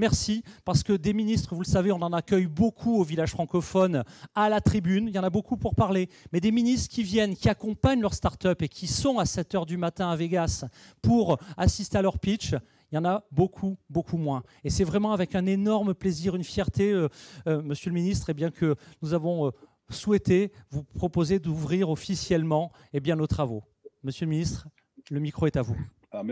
merci, parce que des ministres, vous le savez, on en accueille beaucoup au village francophone, à la tribune, il y en a beaucoup pour parler, mais des ministres qui viennent, qui accompagnent leur start-up et qui sont à 7 heures du matin à Vegas pour assister à leur pitch, il y en a beaucoup, beaucoup moins. Et c'est vraiment avec un énorme plaisir, une fierté, Monsieur le ministre, bien que nous avons souhaité vous proposer d'ouvrir officiellement nos travaux. Monsieur le ministre, le micro est à vous. Alors,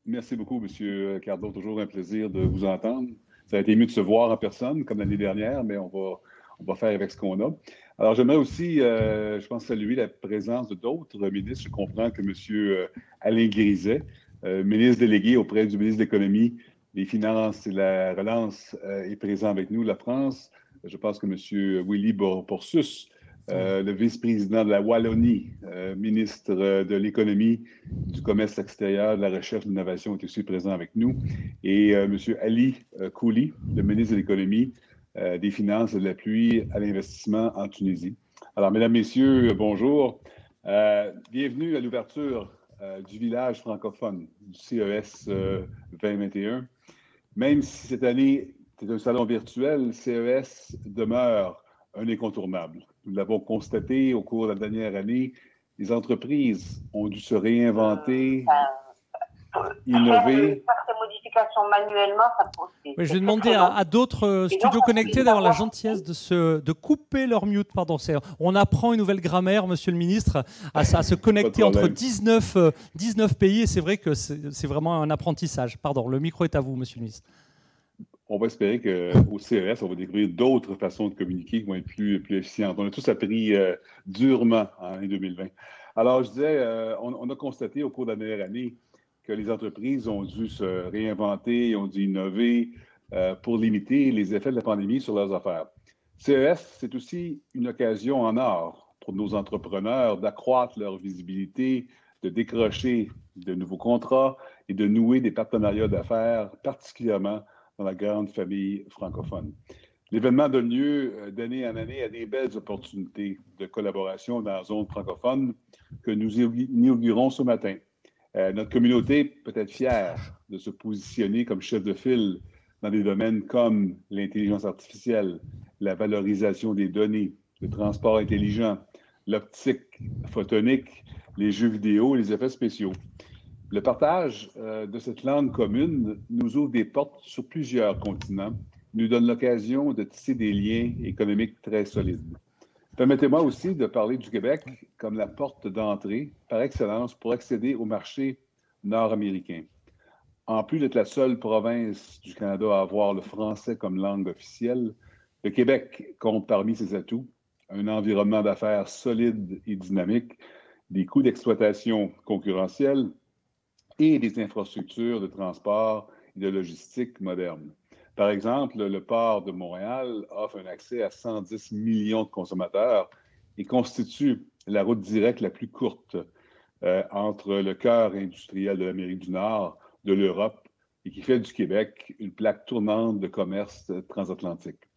merci beaucoup, Monsieur Cardot. Toujours un plaisir de vous entendre. Ça a été mieux de se voir en personne, comme l'année dernière, mais on va faire avec ce qu'on a. Alors, j'aimerais aussi, je pense, saluer la présence d'autres ministres. Je comprends que M. Alain Griset, ministre délégué auprès du ministre de l'Économie, des Finances et de la Relance, est présent avec nous. La France, je pense que M. Willy Borsus, le vice-président de la Wallonie, ministre de l'Économie, du Commerce extérieur, de la Recherche et de l'Innovation est aussi présent avec nous. Et M. Ali Kouli, le ministre de l'Économie, des Finances et de l'appui à l'investissement en Tunisie. Alors, mesdames, messieurs, bonjour. Bienvenue à l'ouverture du village francophone du CES 2021. Même si cette année, c'est un salon virtuel, CES demeure un incontournable. Nous l'avons constaté au cours de la dernière année, les entreprises ont dû se réinventer, innover. Faire ces modifications manuellement, ça pose. Oui, je vais demander à d'autres studios connectés d'avoir la gentillesse de couper leur mute. Pardon, on apprend une nouvelle grammaire, Monsieur le Ministre, à se connecter entre 19 pays, et c'est vrai que c'est vraiment un apprentissage. Pardon, le micro est à vous, Monsieur le Ministre. On va espérer qu'au CES, on va découvrir d'autres façons de communiquer qui vont être plus efficientes. On a tous appris durement en l'année 2020. Alors, je disais, on a constaté au cours de la dernière année que les entreprises ont dû se réinventer, ont dû innover pour limiter les effets de la pandémie sur leurs affaires. CES, c'est aussi une occasion en or pour nos entrepreneurs d'accroître leur visibilité, de décrocher de nouveaux contrats et de nouer des partenariats d'affaires, particulièrement dans la grande famille francophone. L'événement donne lieu d'année en année à des belles opportunités de collaboration dans la zone francophone que nous inaugurons ce matin. Notre communauté peut être fière de se positionner comme chef de file dans des domaines comme l'intelligence artificielle, la valorisation des données, le transport intelligent, l'optique photonique, les jeux vidéo et les effets spéciaux. Le partage de cette langue commune nous ouvre des portes sur plusieurs continents, nous donne l'occasion de tisser des liens économiques très solides. Permettez-moi aussi de parler du Québec comme la porte d'entrée par excellence pour accéder au marché nord-américain. En plus d'être la seule province du Canada à avoir le français comme langue officielle, le Québec compte parmi ses atouts un environnement d'affaires solide et dynamique, des coûts d'exploitation concurrentiels, et des infrastructures de transport et de logistique modernes. Par exemple, le port de Montréal offre un accès à 110 millions de consommateurs et constitue la route directe la plus courte entre le cœur industriel de l'Amérique du Nord, de l'Europe, et qui fait du Québec une plaque tournante de commerce transatlantique.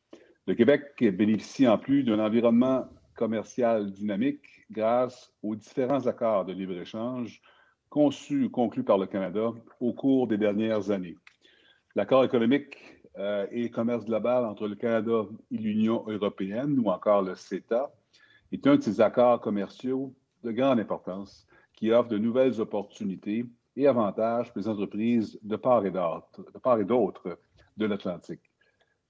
Le Québec bénéficie en plus d'un environnement commercial dynamique grâce aux différents accords de libre-échange conçus ou conclus par le Canada au cours des dernières années. L'accord économique et commerce global entre le Canada et l'Union européenne, ou encore le CETA, est un de ces accords commerciaux de grande importance qui offre de nouvelles opportunités et avantages pour les entreprises de part et d'autre de l'Atlantique.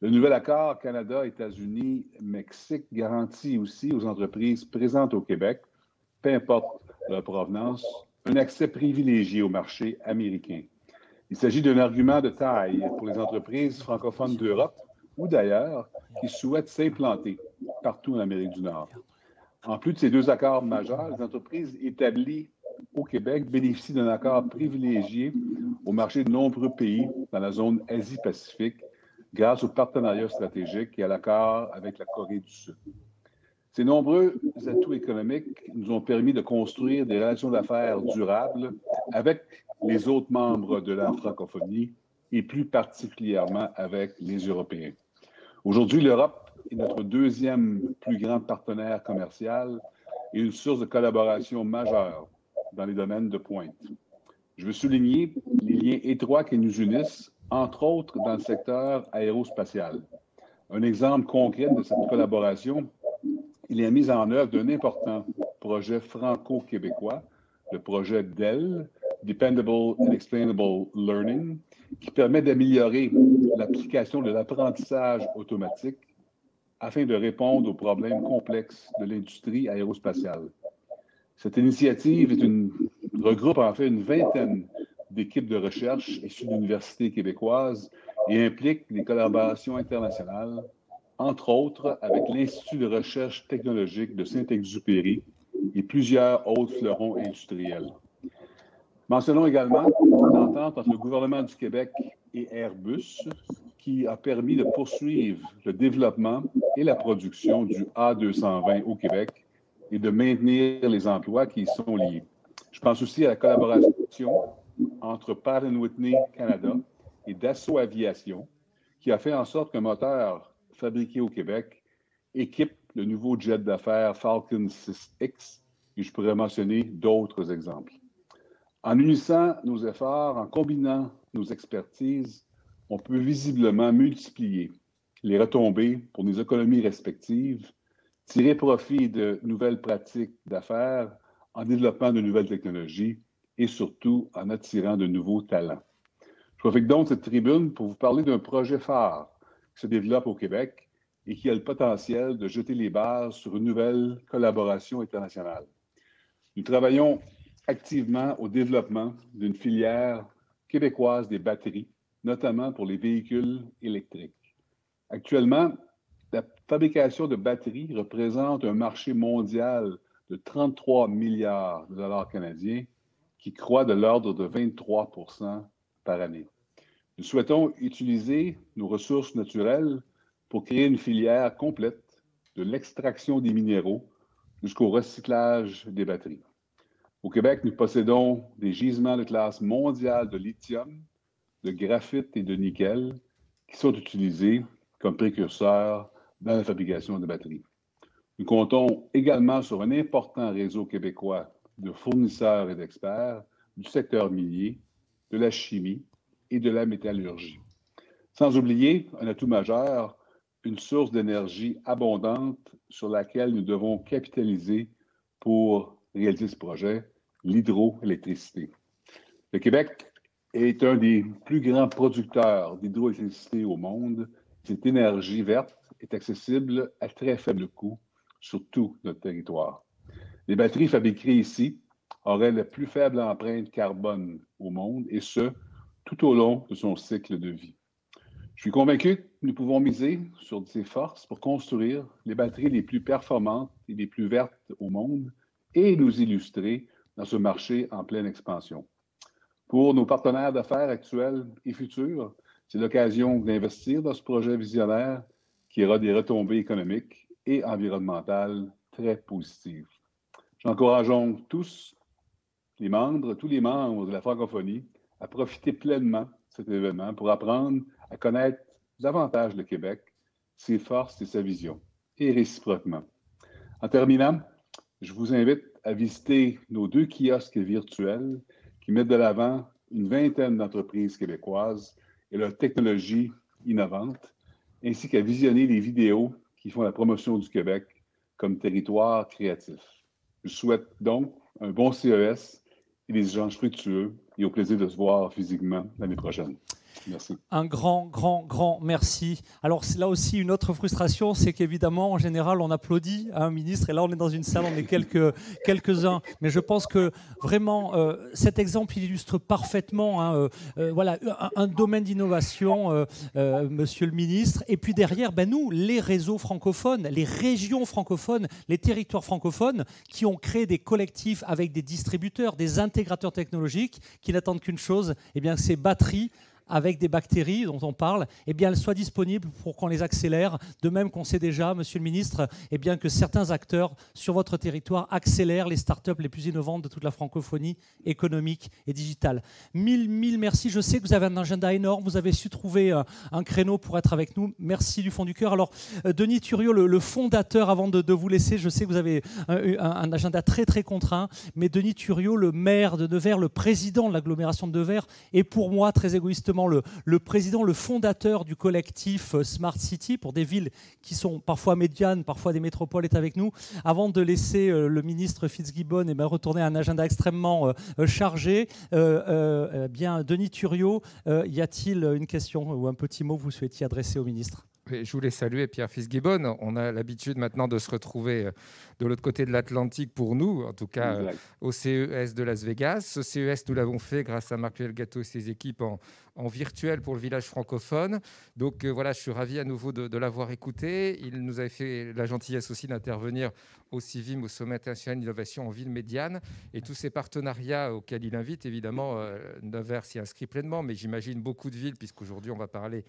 Le nouvel accord Canada, États-Unis, Mexique garantit aussi aux entreprises présentes au Québec, peu importe leur provenance, un accès privilégié au marché américain. Il s'agit d'un argument de taille pour les entreprises francophones d'Europe ou d'ailleurs qui souhaitent s'implanter partout en Amérique du Nord. En plus de ces deux accords majeurs, les entreprises établies au Québec bénéficient d'un accord privilégié au marché de nombreux pays dans la zone Asie-Pacifique grâce au partenariat stratégique et à l'accord avec la Corée du Sud. Ces nombreux atouts économiques nous ont permis de construire des relations d'affaires durables avec les autres membres de la francophonie et plus particulièrement avec les Européens. Aujourd'hui, l'Europe est notre deuxième plus grand partenaire commercial et une source de collaboration majeure dans les domaines de pointe. Je veux souligner les liens étroits qui nous unissent entre autres dans le secteur aérospatial. Un exemple concret de cette collaboration, il est la mise en œuvre d'un important projet franco-québécois, le projet DEL, Dependable and Explainable Learning, qui permet d'améliorer l'application de l'apprentissage automatique afin de répondre aux problèmes complexes de l'industrie aérospatiale. Cette initiative regroupe en fait une vingtaine d'équipes de recherche issues d'universités québécoises et implique des collaborations internationales, entre autres avec l'Institut de recherche technologique de Saint-Exupéry et plusieurs autres fleurons industriels. Mentionnons également l'entente entre le gouvernement du Québec et Airbus, qui a permis de poursuivre le développement et la production du A220 au Québec et de maintenir les emplois qui y sont liés. Je pense aussi à la collaboration entre Pratt & Whitney Canada et Dassault Aviation, qui a fait en sorte qu'un moteur fabriqué au Québec équipe le nouveau jet d'affaires Falcon 6X, et je pourrais mentionner d'autres exemples. En unissant nos efforts, en combinant nos expertises, on peut visiblement multiplier les retombées pour nos économies respectives, tirer profit de nouvelles pratiques d'affaires en développant de nouvelles technologies et surtout en attirant de nouveaux talents. Je profite donc de cette tribune pour vous parler d'un projet phare qui se développe au Québec et qui a le potentiel de jeter les bases sur une nouvelle collaboration internationale. Nous travaillons activement au développement d'une filière québécoise des batteries, notamment pour les véhicules électriques. Actuellement, la fabrication de batteries représente un marché mondial de 33 milliards de dollars canadiens qui croît de l'ordre de 23 % par année. Nous souhaitons utiliser nos ressources naturelles pour créer une filière complète de l'extraction des minéraux jusqu'au recyclage des batteries. Au Québec, nous possédons des gisements de classe mondiale de lithium, de graphite et de nickel qui sont utilisés comme précurseurs dans la fabrication de batteries. Nous comptons également sur un important réseau québécois de fournisseurs et d'experts du secteur minier, de la chimie et de la métallurgie. Sans oublier un atout majeur, une source d'énergie abondante sur laquelle nous devons capitaliser pour réaliser ce projet, l'hydroélectricité. Le Québec est un des plus grands producteurs d'hydroélectricité au monde. Cette énergie verte est accessible à très faible coût sur tout notre territoire. Les batteries fabriquées ici auraient la plus faible empreinte carbone au monde, et ce, tout au long de son cycle de vie. Je suis convaincu que nous pouvons miser sur ces forces pour construire les batteries les plus performantes et les plus vertes au monde et nous illustrer dans ce marché en pleine expansion. Pour nos partenaires d'affaires actuels et futurs, c'est l'occasion d'investir dans ce projet visionnaire qui aura des retombées économiques et environnementales très positives. J'encourageons tous les membres de la francophonie à profiter pleinement de cet événement pour apprendre à connaître davantage le Québec, ses forces et sa vision, et réciproquement. En terminant, je vous invite à visiter nos 2 kiosques virtuels qui mettent de l'avant une vingtaine d'entreprises québécoises et leurs technologies innovantes, ainsi qu'à visionner les vidéos qui font la promotion du Québec comme territoire créatif. Je souhaite donc un bon CES et des échanges fructueux et au plaisir de se voir physiquement l'année prochaine. Merci. Un grand merci. Alors là aussi, une autre frustration, c'est qu'évidemment, en général, on applaudit à un ministre, et là, on est dans une salle, on est quelques-uns. Mais je pense que vraiment, cet exemple, il illustre parfaitement voilà, un domaine d'innovation, monsieur le ministre. Et puis derrière, nous, les réseaux francophones, les régions francophones, les territoires francophones, qui ont créé des collectifs avec des distributeurs, des intégrateurs technologiques, qui n'attendent qu'une chose, ces batteries avec des bactéries dont on parle, elles soient disponibles pour qu'on les accélère. De même qu'on sait déjà, monsieur le ministre, que certains acteurs sur votre territoire accélèrent les startups les plus innovantes de toute la francophonie économique et digitale. Mille merci. Je sais que vous avez un agenda énorme. Vous avez su trouver un créneau pour être avec nous. Merci du fond du cœur. Alors, Denis Thuriot, le fondateur, avant de vous laisser, je sais que vous avez un agenda très contraint, mais Denis Thuriot, le maire de Nevers, le président de l'agglomération de Nevers, est pour moi, très égoïstement, également le président, le fondateur du collectif Smart City pour des villes qui sont parfois médianes, parfois des métropoles, est avec nous. Avant de laisser le ministre Fitzgibbon retourner à un agenda extrêmement chargé, bien, Denis Thuriot, y a-t-il une question ou un petit mot que vous souhaitiez adresser au ministre ? Je voulais saluer Pierre Fitzgibbon. On a l'habitude maintenant de se retrouver de l'autre côté de l'Atlantique pour nous, en tout cas au CES de Las Vegas. Ce CES, nous l'avons fait grâce à Marc-Pierre Gâteau et ses équipes en virtuel pour le village francophone. Donc voilà, je suis ravi à nouveau de l'avoir écouté. Il nous avait fait la gentillesse aussi d'intervenir au CIVIM, au Sommet international d'innovation en ville médiane. Et tous ces partenariats auxquels il invite, évidemment, Nevers s'y inscrit pleinement, mais j'imagine beaucoup de villes, puisqu'aujourd'hui on va parler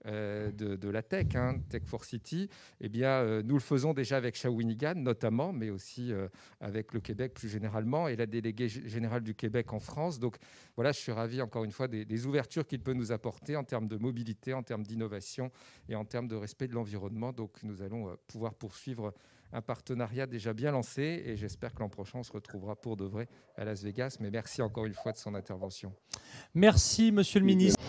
de la tech, Tech for City. Eh bien, nous le faisons déjà avec Shawinigan notamment, mais aussi avec le Québec plus généralement et la déléguée générale du Québec en France. Donc voilà, je suis ravi encore une fois des ouvertures qu'il peut nous apporter en termes de mobilité, en termes d'innovation et en termes de respect de l'environnement. Donc nous allons pouvoir poursuivre un partenariat déjà bien lancé et j'espère que l'an prochain on se retrouvera pour de vrai à Las Vegas. Mais merci encore une fois de son intervention. Merci, monsieur le ministre.